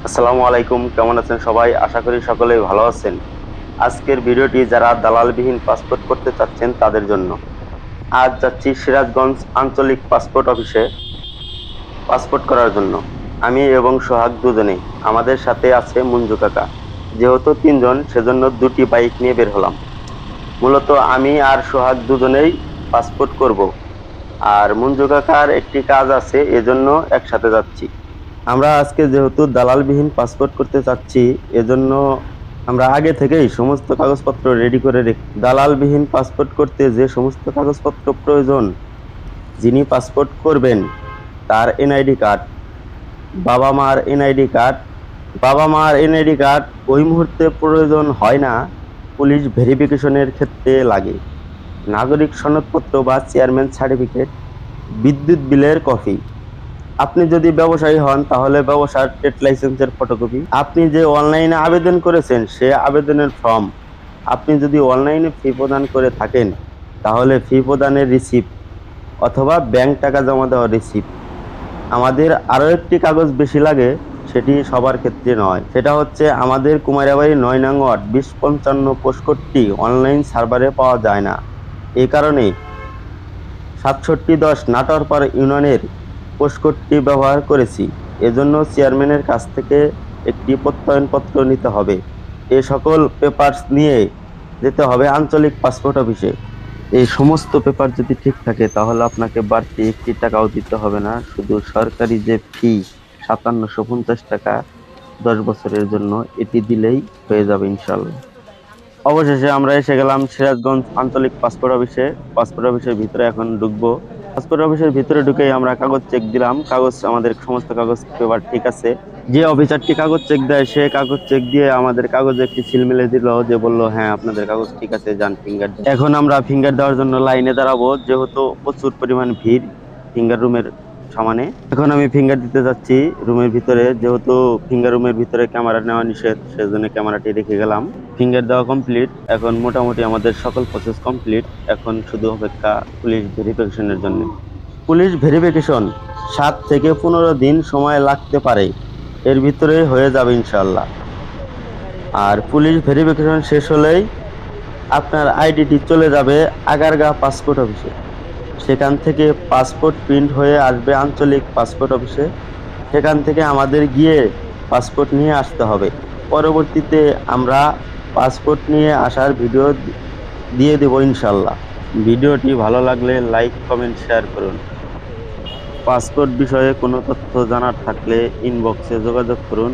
আসসালামু আলাইকুম, কেমন আছেন সবাই? আশা করি সকলেই ভালো আছেন। আজকের ভিডিওটি যারা দালালবিহীন পাসপোর্ট করতে চাচ্ছেন তাদের জন্য। আজ যাচ্ছি সিরাজগঞ্জ আঞ্চলিক পাসপোর্ট অফিসে পাসপোর্ট করার জন্য। আমি এবং সোহাগ দুজনেই, আমাদের সাথে আছে মঞ্জু কাকা। যেহেতু তিনজন, সেজন্য দুটি বাইক নিয়ে বের হলাম। মূলত আমি আর সোহাগ দুজনেই পাসপোর্ট করব, আর মঞ্জু কাকার একটি কাজ আছে, এজন্য একসাথে যাচ্ছি। আমরা আজকে যেহেতু দালালবিহীন পাসপোর্ট করতে চাচ্ছি, এজন্য আমরা আগে থেকেই সমস্ত কাগজপত্র রেডি করে রেখে, দালালবিহীন পাসপোর্ট করতে যে সমস্ত কাগজপত্র প্রয়োজন, যিনি পাসপোর্ট করবেন তার এনআইডি কার্ড, বাবা মার এনআইডি কার্ড। বাবা মার এনআইডি কার্ড ওই মুহূর্তে প্রয়োজন হয় না, পুলিশ ভেরিফিকেশনের ক্ষেত্রে লাগে। নাগরিক সনদপত্র বা চেয়ারম্যান সার্টিফিকেট, বিদ্যুৎ বিলের কপি। আপনি যদি ব্যবসায়ী হন তাহলে ব্যবসার ট্রেড লাইসেন্সের ফটোকপি, আপনি যে অনলাইনে আবেদন করেছেন সে আবেদনের ফর্ম, আপনি যদি অনলাইনে ফি প্রদান করে থাকেন তাহলে ফি প্রদানের রিসিপ্ট অথবা ব্যাংক টাকা জমা দেওয়ার রিসিপ্ট। আমাদের আরও একটি কাগজ বেশি লাগে, সেটি সবার ক্ষেত্রে নয়। সেটা হচ্ছে আমাদের কুমারিয়াবাড়ি ৯ নং ওয়ার্ড ২০৫৫ পোস্টকোডটি অনলাইন সার্ভারে পাওয়া যায় না। এই কারণে ৬৭১০ নাটোরপাড়া ইউনিয়নের পোস্টকোডটি ব্যবহার করেছি। এজন্য চেয়ারম্যানের কাছ থেকে একটি প্রত্যয়নপত্র নিতে হবে। এ সকল পেপারস নিয়ে যেতে হবে আঞ্চলিক পাসপোর্ট অফিসে। এই সমস্ত পেপার যদি ঠিক থাকে তাহলে আপনাকে বাড়তি একটি টাকাও দিতে হবে না। শুধু সরকারি যে ফি ৫৭৫০ টাকা ১০ বছরের জন্য, এটি দিলেই হয়ে যাবে ইনশাল্লাহ। অবশেষে আমরা এসে গেলাম সিরাজগঞ্জ আঞ্চলিক পাসপোর্ট অফিসে। পাসপোর্ট অফিসের ভিতরে এখন ঢুকবো। পাসপোর্ট অফিসের ভিতরে ঢুকেই আমরা কাগজ চেক দিলাম। আমাদের সমস্ত কাগজ পেপার ঠিক আছে। যে অফিসারটি কাগজ চেক দেয় সে কাগজ চেক দিয়ে আমাদের কাগজে একটি সিল মেলে দিল, যে বললো হ্যাঁ আপনাদের কাগজ ঠিক আছে, যান ফিঙ্গার দেন। এখন আমরা ফিঙ্গার দেওয়ার জন্য লাইনে দাঁড়াবো, যেহেতু প্রচুর পরিমাণ ভিড় ফিঙ্গার রুমের সমানে। এখন আমি ফিঙ্গার দিতে যাচ্ছি রুমের ভিতরে। যেহেতু ফিঙ্গার রুমের ভিতরে ক্যামেরা নেওয়া নিষেধ, সেজন্য ক্যামেরাটি রেখে গেলাম। ফিঙ্গার দেওয়া কমপ্লিট। এখন মোটামুটি আমাদের সকল প্রসেস কমপ্লিট। এখন শুধু অপেক্ষা পুলিশ ভেরিফিকেশনের জন্য। পুলিশ ভেরিফিকেশন ৭ থেকে ১৫ দিন সময় লাগতে পারে, এর ভিতরে হয়ে যাবে ইনশাল্লাহ। আর পুলিশ ভেরিফিকেশন শেষ হলেই আপনার আইডিটি চলে যাবে আগারগাঁ পাসপোর্ট অফিসে। সেখান থেকে পাসপোর্ট প্রিন্ট হয়ে আসবে আঞ্চলিক পাসপোর্ট অফিসে। সেখান থেকে আমাদের গিয়ে পাসপোর্ট নিয়ে আসতে হবে। পরবর্তীতে আমরা পাসপোর্ট নিয়ে আসার ভিডিও দিয়ে দেব ইনশাল্লাহ। ভিডিওটি ভালো লাগলে লাইক, কমেন্ট, শেয়ার করুন। পাসপোর্ট বিষয়ে কোনো তথ্য জানার থাকলে ইনবক্সে যোগাযোগ করুন।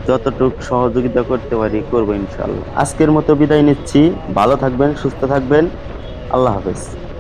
যতটুকু সহযোগিতা করতে পারি করবো ইনশাল্লাহ। আজকের মতো বিদায় নিচ্ছি। ভালো থাকবেন, সুস্থ থাকবেন। আল্লাহ হাফেজ।